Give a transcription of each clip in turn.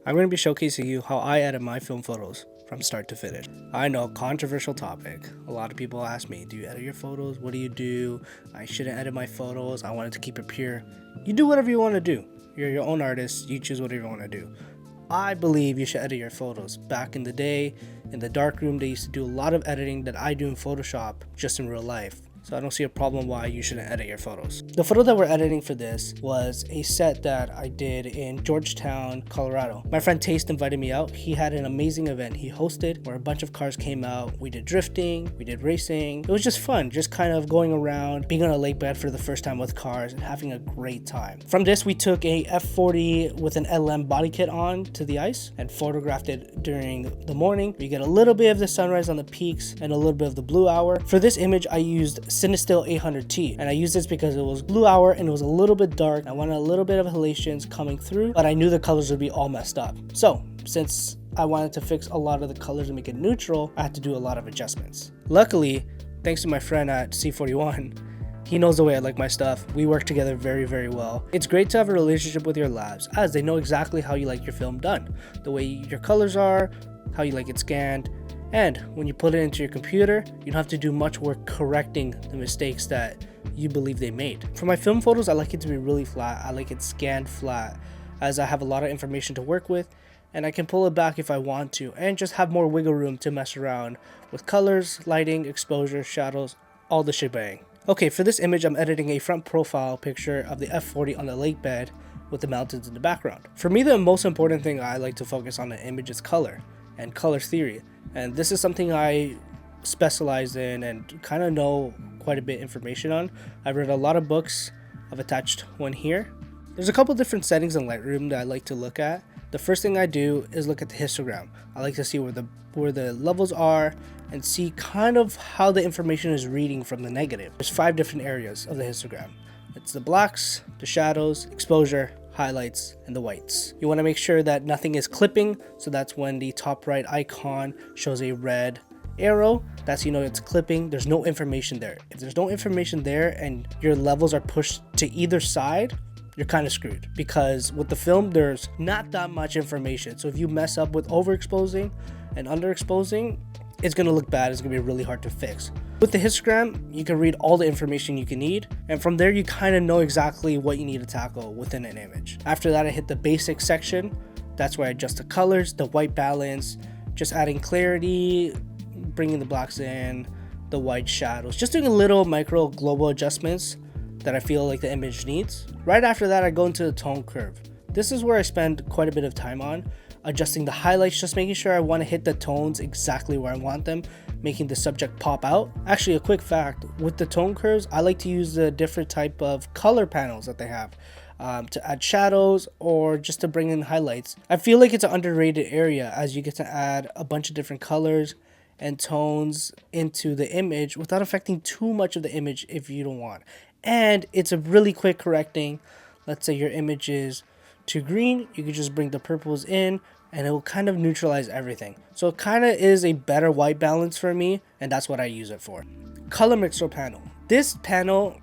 I'm going to be showcasing you how I edit my film photos from start to finish. I know, controversial topic. A lot of people ask me, do you edit your photos? What do you do? I shouldn't edit my photos. I wanted to keep it pure. You do whatever you want to do. You're your own artist. You choose whatever you want to do. I believe you should edit your photos. Back in the day, in the darkroom, they used to do a lot of editing that I do in Photoshop just in real life. So I don't see a problem why you shouldn't edit your photos. The photo that we're editing for this was a set that I did in Georgetown, Colorado. My friend Taste invited me out. He had an amazing event he hosted where a bunch of cars came out. We did drifting, we did racing. It was just fun, just kind of going around, being on a lake bed for the first time with cars and having a great time. From this, we took a F40 with an LM body kit on to the ice and photographed it during the morning. You get a little bit of the sunrise on the peaks and a little bit of the blue hour. For this image, I used Cinestill 800T, and I used this because it was blue hour and it was a little bit dark. I wanted a little bit of halations coming through, but I knew the colors would be all messed up. So since I wanted to fix a lot of the colors and make it neutral, I had to do a lot of adjustments. Luckily, thanks to my friend at C41, he knows the way I like my stuff. We work together very, very well. It's great to have a relationship with your labs, as they know exactly how you like your film done, the way your colors are, how you like it scanned. And when you put it into your computer, you don't have to do much work correcting the mistakes that you believe they made. For my film photos, I like it to be really flat. I like it scanned flat, as I have a lot of information to work with, and I can pull it back if I want to, and just have more wiggle room to mess around with colors, lighting, exposure, shadows, all the shebang. Okay, for this image, I'm editing a front profile picture of the F40 on the lake bed with the mountains in the background. For me, the most important thing I like to focus on the image is color and color theory. And this is something I specialize in and kind of know quite a bit information on. I've read a lot of books. I've attached one here. There's a couple different settings in Lightroom that I like to look at. The first thing I do is look at the histogram. I like to see where the levels are and see kind of how the information is reading from the negative. There's 5 different areas of the histogram. It's the blacks, the shadows, exposure, highlights, and the whites. You want to make sure that nothing is clipping, so that's when the top right icon shows a red arrow. That's, you know, it's clipping. There's no information there. If there's no information there and your levels are pushed to either side, you're kind of screwed, because with the film there's not that much information. So if you mess up with overexposing and underexposing, it's going to look bad. It's going to be really hard to fix. With the histogram, you can read all the information you can need, and from there you kind of know exactly what you need to tackle within an image. After that, I hit the basic section. That's where I adjust the colors, the white balance, just adding clarity, bringing the blacks in, the white shadows, just doing a little micro global adjustments that I feel like the image needs. Right after that, I go into the tone curve. This is where I spend quite a bit of time on adjusting the highlights, just making sure I want to hit the tones exactly where I want them, making the subject pop out. Actually, a quick fact, with the tone curves, I like to use the different type of color panels that they have to add shadows or just to bring in highlights. I feel like it's an underrated area, as you get to add a bunch of different colors and tones into the image without affecting too much of the image if you don't want. And it's a really quick correcting. Let's say your image is too green, you can just bring the purples in and it will kind of neutralize everything. So it kind of is a better white balance for me, and that's what I use it for. Color mixer panel. This panel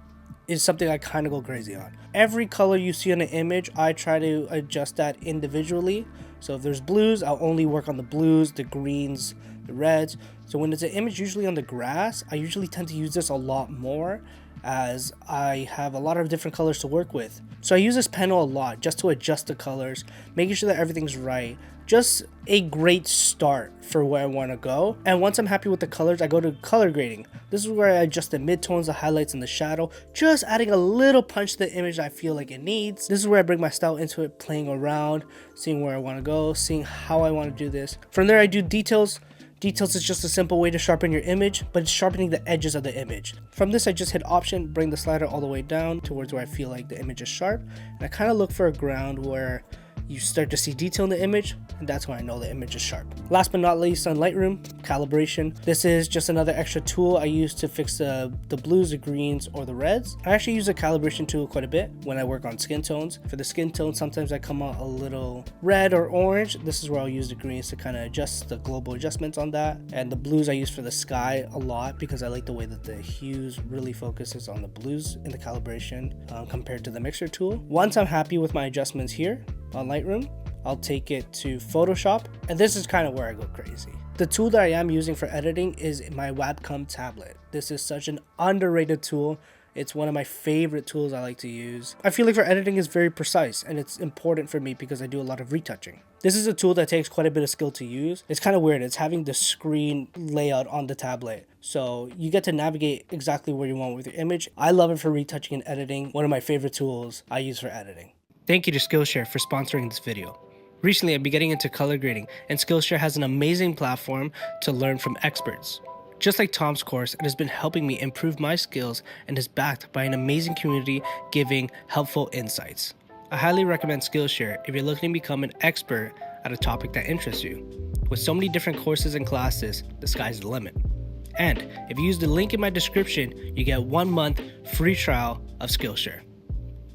is something I kind of go crazy on. Every color you see in an image, I try to adjust that individually. So if there's blues, I'll only work on the blues, the greens, the reds. So when it's an image usually on the grass, I usually tend to use this a lot more, as I have a lot of different colors to work with. So I use this panel a lot just to adjust the colors, making sure that everything's right. Just a great start for where I want to go. And once I'm happy with the colors, I go to color grading. This is where I adjust the midtones, the highlights, and the shadow, just adding a little punch to the image I feel like it needs. This is where I bring my style into it, playing around, seeing where I want to go, seeing how I want to do this. From there, I do details. Details is just a simple way to sharpen your image, but it's sharpening the edges of the image. From this, I just hit option, bring the slider all the way down towards where I feel like the image is sharp. And I kind of look for a ground where you start to see detail in the image, and that's when I know the image is sharp. Last but not least, on Lightroom, calibration. This is just another extra tool I use to fix the blues, the greens, or the reds. I actually use a calibration tool quite a bit when I work on skin tones. For the skin tone, sometimes I come out a little red or orange. This is where I'll use the greens to kind of adjust the global adjustments on that. And the blues I use for the sky a lot, because I like the way that the hues really focuses on the blues in the calibration compared to the mixer tool. Once I'm happy with my adjustments here on Lightroom, I'll take it to Photoshop, and this is kind of where I go crazy. The tool that I am using for editing is my Wacom tablet. This is such an underrated tool. It's one of my favorite tools I like to use. I feel like for editing it's very precise, and it's important for me because I do a lot of retouching. This is a tool that takes quite a bit of skill to use. It's kind of weird. It's having the screen layout on the tablet, so you get to navigate exactly where you want with your image. I love it for retouching and editing. One of my favorite tools I use for editing. Thank you to Skillshare for sponsoring this video. Recently, I've been getting into color grading, and Skillshare has an amazing platform to learn from experts. Just like Tom's course, it has been helping me improve my skills and is backed by an amazing community giving helpful insights. I highly recommend Skillshare if you're looking to become an expert at a topic that interests you. With so many different courses and classes, the sky's the limit. And if you use the link in my description, you get 1 month free trial of Skillshare.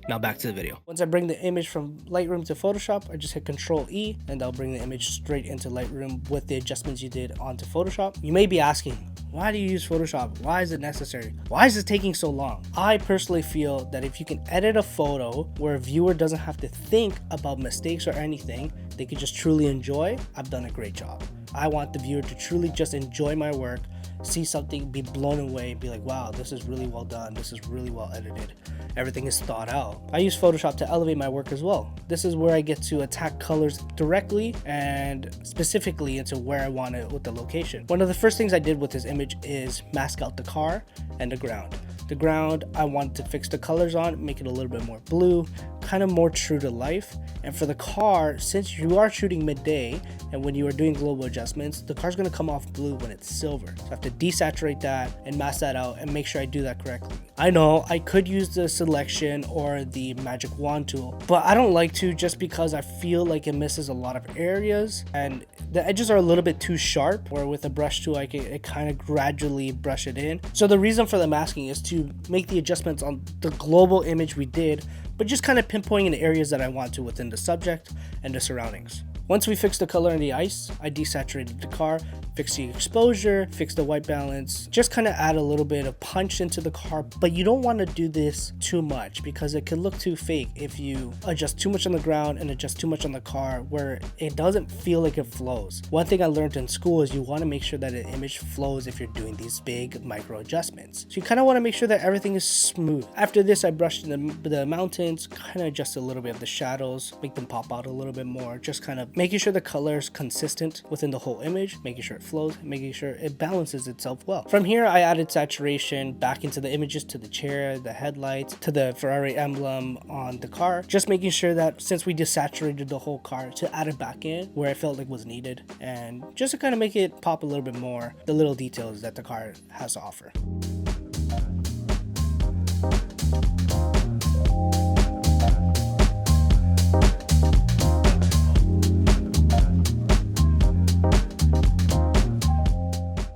Now back to the video. Once I bring the image from Lightroom to Photoshop, I just hit Control E and that'll bring the image straight into Lightroom with the adjustments you did onto Photoshop. You may be asking, why do you use Photoshop? Why is it necessary? Why is it taking so long? I personally feel that if you can edit a photo where a viewer doesn't have to think about mistakes or anything, they could just truly enjoy, I've done a great job. I want the viewer to truly just enjoy my work, see something, be blown away, be like, wow, this is really well done. This is really well edited. Everything is thought out. I use Photoshop to elevate my work as well. This is where I get to attack colors directly and specifically into where I want it with the location. One of the first things I did with this image is mask out the car and the ground. The ground, I wanted to fix the colors on, make it a little bit more blue, kind of more true to life. And for the car, since you are shooting midday and when you are doing global adjustments, the car's gonna come off blue when it's silver. So I have to desaturate that and mask that out and make sure I do that correctly. I know I could use the selection or the magic wand tool, but I don't like to just because I feel like it misses a lot of areas and the edges are a little bit too sharp, or with a brush tool I can kind of gradually brush it in. So the reason for the masking is to make the adjustments on the global image we did, but just kind of pinpointing the areas that I want to within the subject and the surroundings. Once we fixed the color in the ice, I desaturated the car, fixed the exposure, fixed the white balance, just kind of add a little bit of punch into the car, but you don't want to do this too much because it can look too fake if you adjust too much on the ground and adjust too much on the car where it doesn't feel like it flows. One thing I learned in school is you want to make sure that an image flows if you're doing these big micro adjustments. So you kind of want to make sure that everything is smooth. After this, I brushed the mountains, kind of adjust a little bit of the shadows, make them pop out a little bit more, just kind of making sure the color is consistent within the whole image, making sure it flows, making sure it balances itself well. From here, I added saturation back into the images, to the chair, the headlights, to the Ferrari emblem on the car, just making sure that since we desaturated the whole car, to add it back in where I felt like was needed, and just to kind of make it pop a little bit more, the little details that the car has to offer.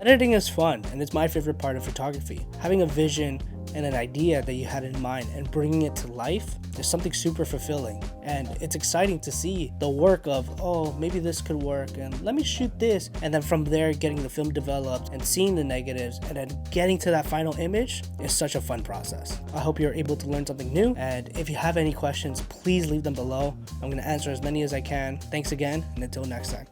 Editing is fun, and it's my favorite part of photography. Having a vision and an idea that you had in mind and bringing it to life is something super fulfilling. And it's exciting to see the work of, oh, maybe this could work, and let me shoot this. And then from there, getting the film developed and seeing the negatives and then getting to that final image is such a fun process. I hope you're able to learn something new. And if you have any questions, please leave them below. I'm going to answer as many as I can. Thanks again, and until next time.